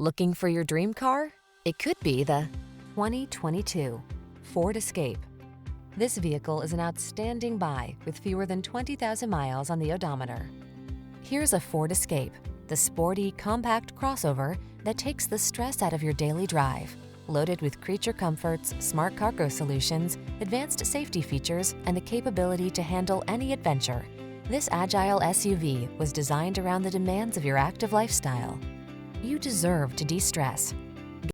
Looking for your dream car? It could be the 2022 Ford Escape. This vehicle is an outstanding buy with fewer than 20,000 miles on the odometer. Here's a Ford Escape, the sporty, compact crossover that takes the stress out of your daily drive. Loaded with creature comforts, smart cargo solutions, advanced safety features, and the capability to handle any adventure, this agile SUV was designed around the demands of your active lifestyle. You deserve to de-stress.